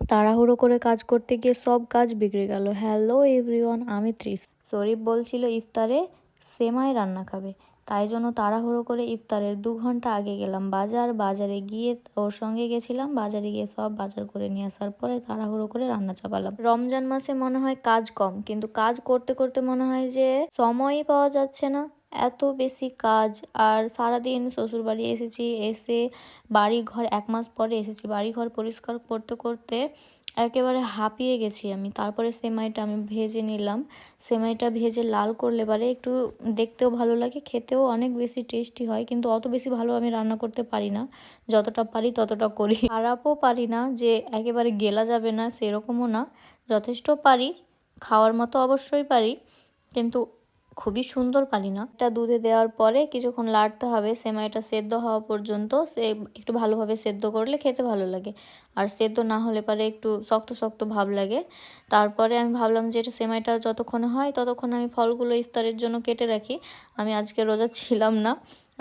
তাড়াহুড়ো করে কাজ করতে গিয়ে সব কাজ বিগড়ে গেল। হ্যালো এভরিওয়ান, আমি ত্রিশ। শরীফ বলছিল ইফতারে সেমাই রান্না খাবে, তাই জন্য তাড়াহুড়ো করে ইফতারের 2 ঘন্টা আগে গেলাম বাজারে গিয়ে ওর সঙ্গে গেছিলাম। বাজারে গিয়ে সব বাজার করে নিয়ে আসার পরে তাড়াহুড়ো করে রান্না চাপালাম। রমজান মাসে মনে হয় কাজ কম, কিন্তু কাজ করতে করতে মনে হয় যে সময়ই পাওয়া যাচ্ছে না, এত বেশি কাজ। আর সারাদিন শ্বশুর বাড়ি এসেছি, এসে বাড়ি ঘর 1 মাস পরে এসেছি, বাড়ি ঘর পরিষ্কার করতে করতে একেবারে হাঁপিয়ে গেছি আমি। তারপরে সেমাইটা আমি ভেজে নিলাম। সেমাইটা ভেজে লাল করলে পরে একটু দেখতেও ভালো লাগে, খেতেও অনেক বেশি টেস্টি হয়। কিন্তু অত বেশি ভালো আমি রান্না করতে পারি না, যতটা পারি ততটা করি। খারাপও পারি না যে একেবারে গেলা যাবে না সেরকমও না, যথেষ্ট পারি, খাওয়ার মতো অবশ্যই পারি, কিন্তু খুবই সুন্দর পারি না। এটা দুধে দেওয়ার পরে কিছুক্ষণ লাড়তে হবে সেমাইটা সেদ্ধ হওয়া পর্যন্ত। সে একটু ভালোভাবে সেদ্ধ করলে খেতে ভালো লাগে, আর সেদ্ধ না হলে পরে একটু শক্ত শক্ত ভাব লাগে। তারপরে আমি ভাবলাম যে এটা সেমাইটা যতক্ষণে হয় ততক্ষণ আমি ফলগুলো ইফতারের জন্য কেটে রাখি। আমি আজকে রোজা ছিলাম না,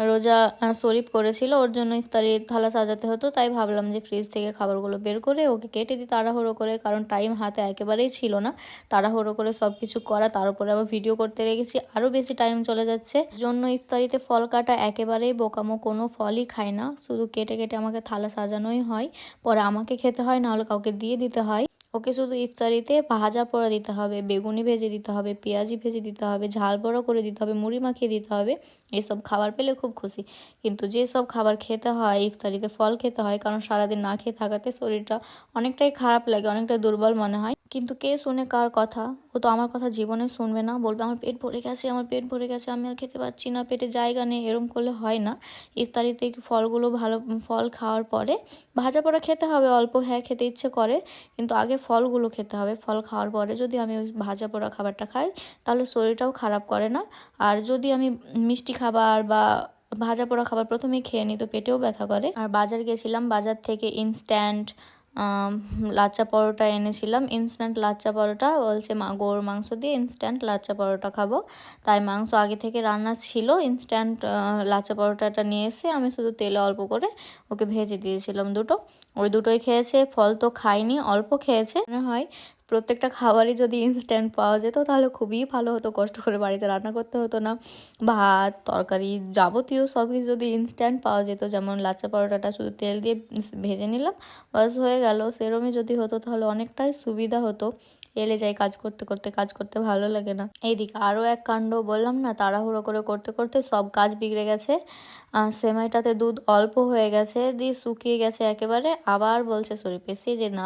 রোজা শরীফ করেছিল, ওর জন্য ইফতারি থালা সাজাতে হতো, তাই ভাবলাম যে ফ্রিজ থেকে খাবারগুলো বের করে ওকে কেটে দিই তাড়াহুড়ো করে, কারণ টাইম হাতে একেবারেই ছিল না। তাড়াহুড়ো করে সব কিছু করা, তার উপরে আবার ভিডিও করতে লেগেছি, আরও বেশি টাইম চলে যাচ্ছে। জন্য ইফতারিতে ফল কাটা একেবারেই বোকামো, কোনো ফলই খাই না, শুধু কেটে কেটে আমাকে থালা সাজানোই হয়, পরে আমাকে খেতে হয়, নাহলে কাউকে দিয়ে দিতে হয়। ওকে শুধু ইফতারিতে ভাজা পোড়া দিতে হবে, বেগুনি ভেজে দিতে হবে, পেঁয়াজি ভেজে দিতে হবে, ঝাল বড়া করে দিতে হবে, মুড়ি মাখিয়ে দিতে হবে। এসব খাবার পেলে খুব খুশি। কিন্তু যেসব খাবার খেতে হয় ইফতারিতে, ফল খেতে হয়, কারণ সারাদিন না খেয়ে থাকাতে শরীরটা অনেকটাই খারাপ লাগে, অনেকটা দুর্বল মনে হয়। কিন্তু কে শুনে কার কথা? ও তো আমার কথা জীবনে শুনবে না, বলবে আমার পেট ভরে গেছে, আমার পেট ভরে গেছে, আমি আর খেতে পারছি না, পেটে জায়গা নেই। এরম করলে হয় না। ইফতারিতে ফলগুলো ভালো, ফল খাওয়ার পরে ভাজা পোড়া খেতে হবে অল্প, হ্যাঁ খেতে ইচ্ছে করে, কিন্তু আগে ফলগুলো খেতে হবে। ফল খাওয়ার পরে যদি আমি ওই ভাজা পোড়া খাবারটা খাই, তাহলে শরীরটাও খারাপ করে না। আর যদি আমি মিষ্টি খাবার বা ভাজা পোড়া খাবার প্রথমেই খেয়ে নিই, তো পেটেও ব্যথা করে। আর বাজার গেছিলাম, বাজার থেকে ইনস্ট্যান্ট লাচ্চা পরোটা এনেছিলাম। ইনস্ট্যান্ট লাচ্চা পরোটা বলছে গরুর মাংস দিয়ে ইনস্ট্যান্ট লাচ্চা পরোটা খাবো, তাই মাংস আগে থেকে রান্না ছিল। ইনস্ট্যান্ট লাচ্চা পরোটাটা নিয়ে এসে আমি শুধু তেলে অল্প করে ওকে ভেজে দিয়েছিলাম দুটো, ওই দুটোই খেয়েছে। ফল তো খাইনি, অল্প খেয়েছে। মনে হয় প্রত্যেকটা খাবারই যদি ইনস্ট্যান্ট পাওয়া যেত তাহলে খুবই ভালো হতো, কষ্ট করে বাড়িতে রান্না করতে হতো না। ভাত তরকারি যাবতীয় সব কিছু যদি ইনস্ট্যান্ট পাওয়া যেত, যেমন লাচ্চা পরোটাটা শুধু তেল দিয়ে ভেজে নিলাম, বাস হয়ে গেল, সেরমই যদি হতো তাহলে অনেকটাই সুবিধা হতো। এলে যাই কাজ করতে করতে, কাজ করতে ভালো লাগে না। এইদিকে আরও এক কাণ্ড, বললাম না তাড়াহুড়ো করে করতে করতে সব কাজ বিগড়ে গেছে। সেমাইটাতে দুধ অল্প হয়ে গেছে, দিয়ে শুকিয়ে গেছে একেবারে। আবার বলছে শরীফ এসে যে না